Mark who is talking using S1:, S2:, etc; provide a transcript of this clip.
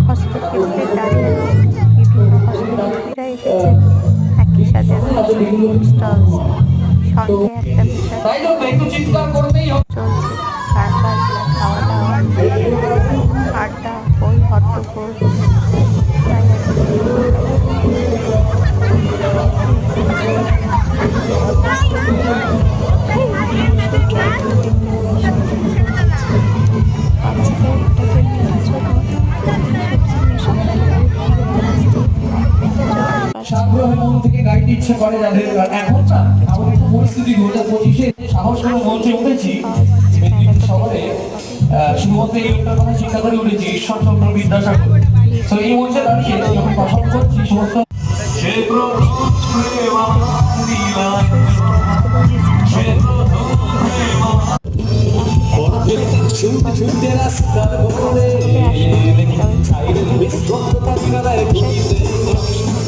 S1: হস্তক্ষেপে দাঁড়িয়ে বিভিন্ন হস্তশিল্পীরা এসেছেন একই সাজানো স্টলস। সঙ্গে একটা বিষয় চলছে, গান বাজনা, খাওয়া দাওয়া, আড্ডা, বই হট্টগোল। তাই
S2: মন থেকে গাইতে ইচ্ছে করে যাদের এখন না আমাদের পরিস্থিতি 2025-এ সাহস করে মঞ্চে উঠেছি মেদিনীপুর শহরে শুধুমাত্র এই কথা চিন্তা করে উঠেছি ঈশ্বরচন্দ্র বিদ্যাসাগর। তো এই মঞ্চে দাঁড়িয়ে যখন পারফর্ম করছি সমস্ত সে প্রভু